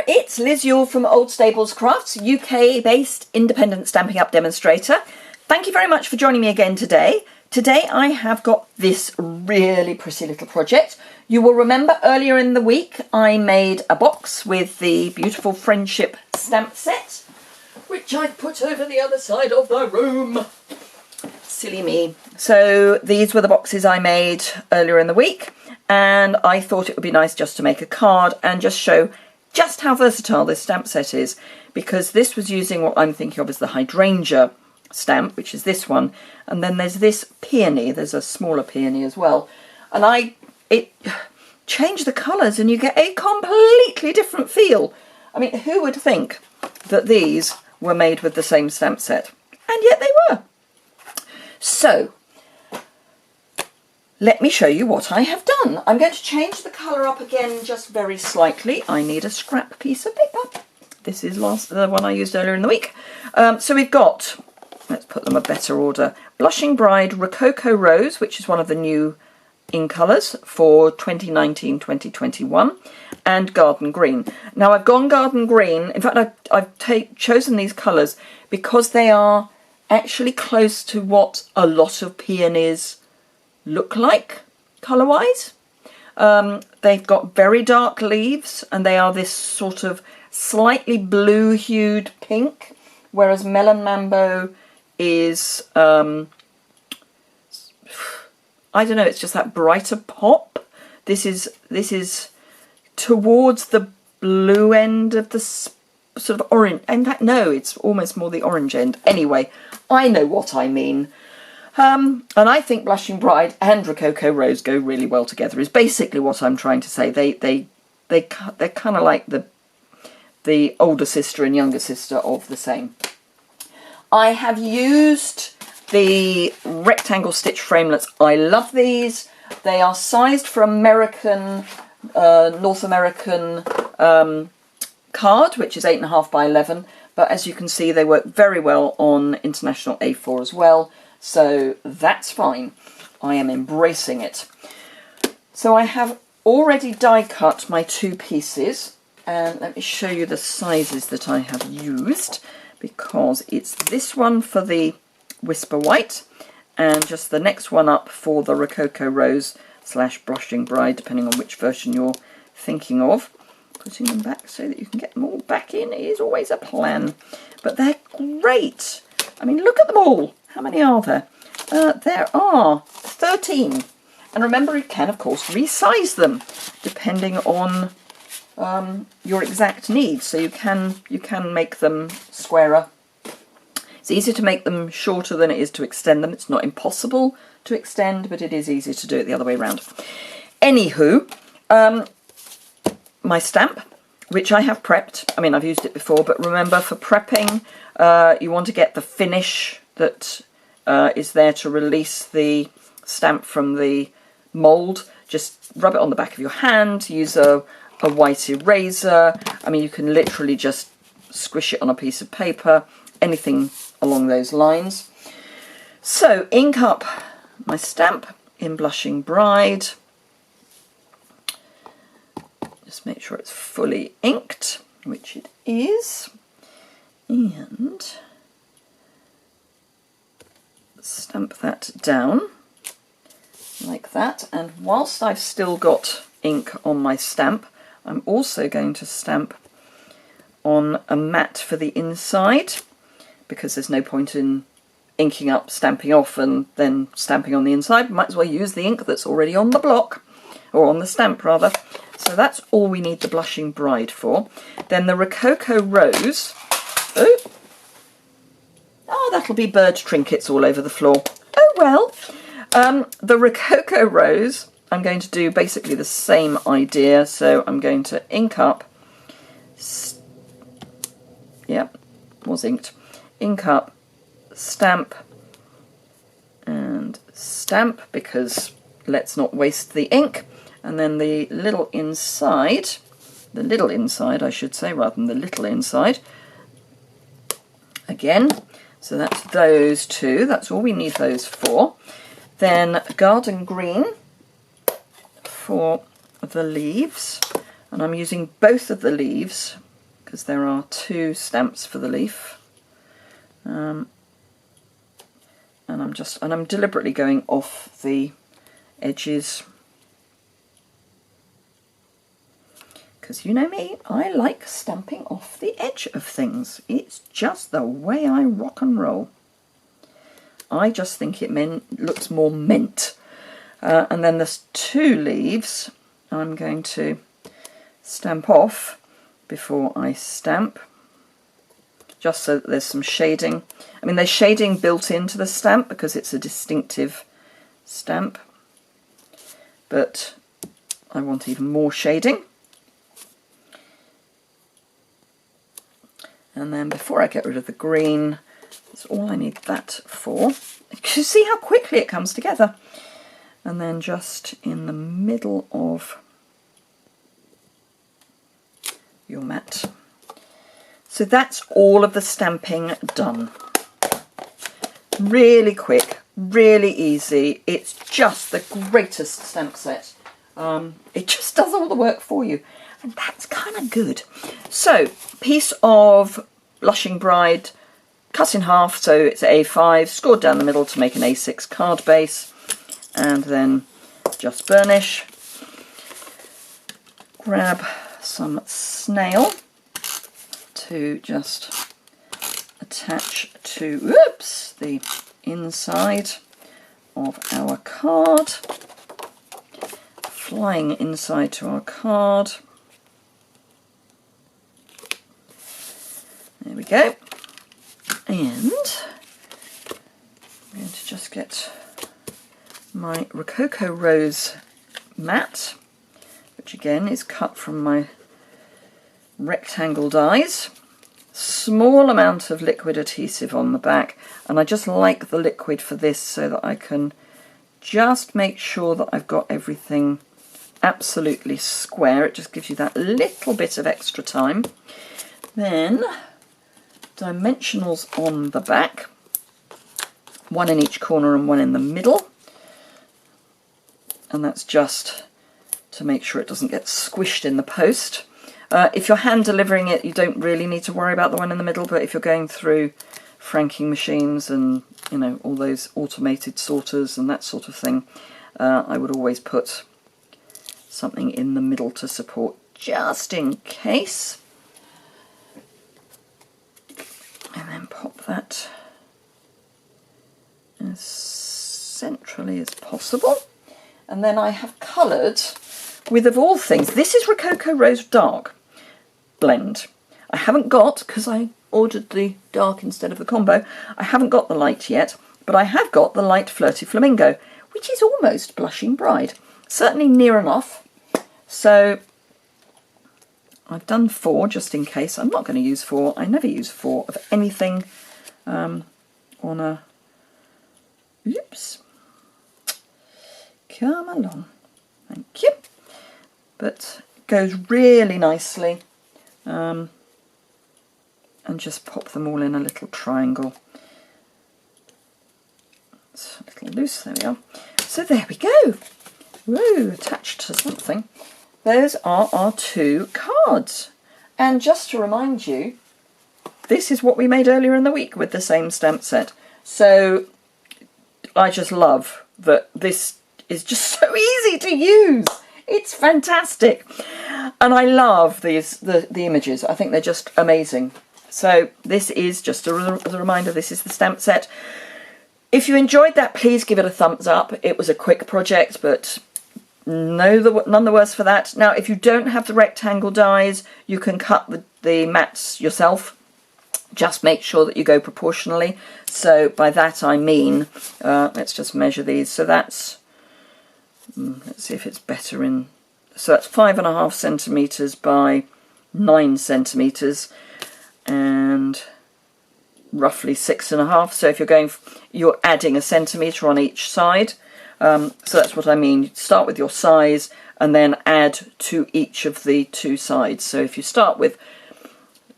there, it's Liz Yuille from Old Stables Crafts, UK-based independent Stampin' Up! Demonstrator. Thank you very much for joining me again today. Today I have got this really pretty little project. You will remember earlier in the week I made a box with the beautiful friendship stamp set, which I've put over the other side of the room. Silly me. So these were the boxes I made earlier in the week, and I thought it would be nice just to make a card and just show just how versatile this stamp set is, because this was using what I'm thinking of as the hydrangea stamp, which is this one, and then there's this peony. There's a smaller peony as well, and it changed the colours and you get a completely different feel. I mean, who would think that these were made with the same stamp set? And yet they were. So let me show you what I have done. I'm going to change the colour up again just very slightly. I need a scrap piece of paper. This is the one I used earlier in the week. So we've got, let's put them in a better order, Blushing Bride Rococo Rose, which is one of the new in colours for 2019-2021, and Garden Green. Now I've gone Garden Green. In fact, I've chosen these colours because they are actually close to what a lot of peonies look like colour-wise. They've got very dark leaves and they are this sort of slightly blue-hued pink, whereas Melon Mambo is, I don't know, it's just that brighter pop. This is towards the blue end of the sort of orange. In fact, no, it's almost more the orange end. Anyway, I know what I mean. And I think Blushing Bride and Rococo Rose go really well together, is basically what I'm trying to say. They're kind of like the older sister and younger sister of the same. I have used the rectangle stitch framelits. I love these. They are sized for American, North American card, which is 8.5 by 11. But as you can see, they work very well on international A4 as well. So that's fine. I am embracing it. So I have already die cut my two pieces, and let me show you the sizes that I have used, because it's this one for the Whisper White and just the next one up for the Rococo Rose / Blushing Bride, depending on which version you're thinking of. Putting them back so that you can get them all back in is always a plan. But they're great. I mean, look at them all. How many are there? There are 13. And remember, you can, of course, resize them depending on your exact needs. So you can make them squarer. It's easier to make them shorter than it is to extend them. It's not impossible to extend, but it is easier to do it the other way around. Anywho, my stamp, which I have prepped. I mean, I've used it before, but remember, for prepping, you want to get the finish that is there to release the stamp from the mould. Just rub it on the back of your hand, use a white eraser. I mean, you can literally just squish it on a piece of paper, anything along those lines. So, ink up my stamp in Blushing Bride. Just make sure it's fully inked, which it is. And stamp that down like that. And whilst I've still got ink on my stamp, I'm also going to stamp on a mat for the inside, because there's no point in inking up, stamping off, and then stamping on the inside. Might as well use the ink that's already on the block, or on the stamp rather. So that's all we need the Blushing Bride for. Then the Rococo Rose. Oh, that'll be bird trinkets all over the floor. Oh well. The Rococo Rose, I'm going to do basically the same idea. So I'm going to ink up. Yep, was inked. Ink up, stamp, and stamp, because let's not waste the ink. And then the little inside I should say, rather than the little inside, again. So that's those two, that's all we need those for. Then Garden Green for the leaves, and I'm using both of the leaves because there are 2 stamps for the leaf. And I'm deliberately going off the edges, because you know me, I like stamping off the edge of things. It's just the way I rock and roll. I just think it looks more mint. And then there's 2 leaves I'm going to stamp off before I stamp, just so that there's some shading. I mean, there's shading built into the stamp because it's a distinctive stamp, but I want even more shading. And then before I get rid of the green, that's all I need that for. You see how quickly it comes together. And then just in the middle of your mat. So that's all of the stamping done. Really quick, really easy. It's just the greatest stamp set. It just does all the work for you, and that's kind of good. So, piece of Blushing Bride, cut in half so it's A5, scored down the middle to make an A6 card base, and then just burnish. Grab some snail to just attach to the inside of our card, flying inside to our card. There we go. And I'm going to just get my Rococo Rose mat, which again is cut from my rectangle dies. Small amount of liquid adhesive on the back, and I just like the liquid for this so that I can just make sure that I've got everything absolutely square. It just gives you that little bit of extra time. Then dimensionals on the back, 1 in each corner and 1 in the middle, and that's just to make sure it doesn't get squished in the post. If you're hand delivering it, you don't really need to worry about the one in the middle, but if you're going through franking machines and, you know, all those automated sorters and that sort of thing, I would always put something in the middle to support, just in case. And then pop that as centrally as possible. And then I have coloured with, of all things, this is Rococo Rose Dark blend. I haven't got, because I ordered the dark instead of the combo, I haven't got the light yet, but I have got the light Flirty Flamingo, which is almost Blushing Bride. Certainly near enough. So I've done 4 just in case. I'm not going to use 4. I never use 4 of anything on a... Oops. Come along. Thank you. But it goes really nicely. And just pop them all in a little triangle. It's a little loose, there we are. So there we go. Woo, attached to something. Those are our 2 cards. And just to remind you, this is what we made earlier in the week with the same stamp set. So I just love that this is just so easy to use. It's fantastic. And I love these the images. I think they're just amazing. So this is just as a reminder, this is the stamp set. If you enjoyed that, please give it a thumbs up. It was a quick project, but none the worse for that. Now, if you don't have the rectangle dies, you can cut the mats yourself. Just make sure that you go proportionally. So by that I mean, let's just measure these. So that's, let's see if it's better in, so that's 5.5 centimetres by 9 centimetres and roughly 6.5. So if you're adding a centimetre on each side. So that's what I mean. Start with your size and then add to each of the 2 sides. So if you start with,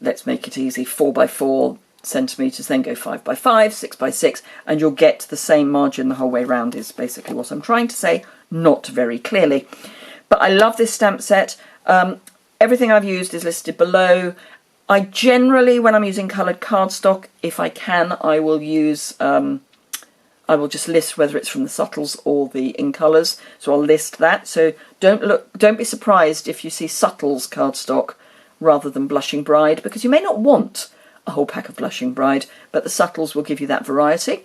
let's make it easy, 4 by 4 centimetres, then go 5 by 5, 6 by 6, and you'll get the same margin the whole way around, is basically what I'm trying to say, not very clearly. But I love this stamp set. Everything I've used is listed below. I generally, when I'm using coloured cardstock, if I can, I will use, I will just list whether it's from the subtles or the in colours. So I'll list that. So don't be surprised if you see subtles cardstock rather than Blushing Bride, because you may not want a whole pack of Blushing Bride, but the subtles will give you that variety.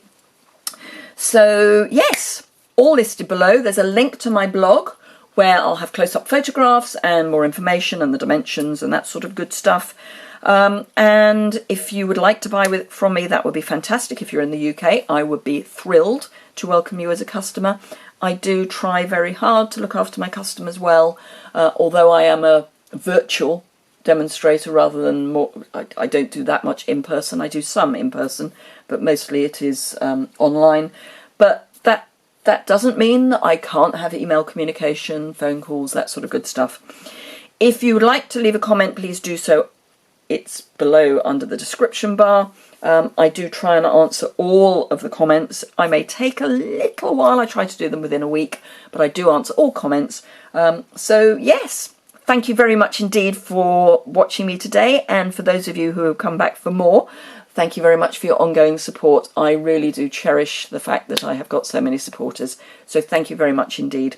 So yes, all listed below. There's a link to my blog where I'll have close-up photographs and more information and the dimensions and that sort of good stuff. And if you would like to buy from me, that would be fantastic. If you're in the UK, I would be thrilled to welcome you as a customer. I do try very hard to look after my customers well, although I am a virtual demonstrator rather than more. I don't do that much in person. I do some in person, but mostly it is online. But that doesn't mean that I can't have email communication, phone calls, that sort of good stuff. If you would like to leave a comment, please do so. It's below under the description bar. I do try and answer all of the comments. I may take a little while. I try to do them within a week, but I do answer all comments. So yes, thank you very much indeed for watching me today. And for those of you who have come back for more, thank you very much for your ongoing support. I really do cherish the fact that I have got so many supporters. So thank you very much indeed.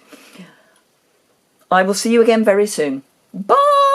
I will see you again very soon. Bye!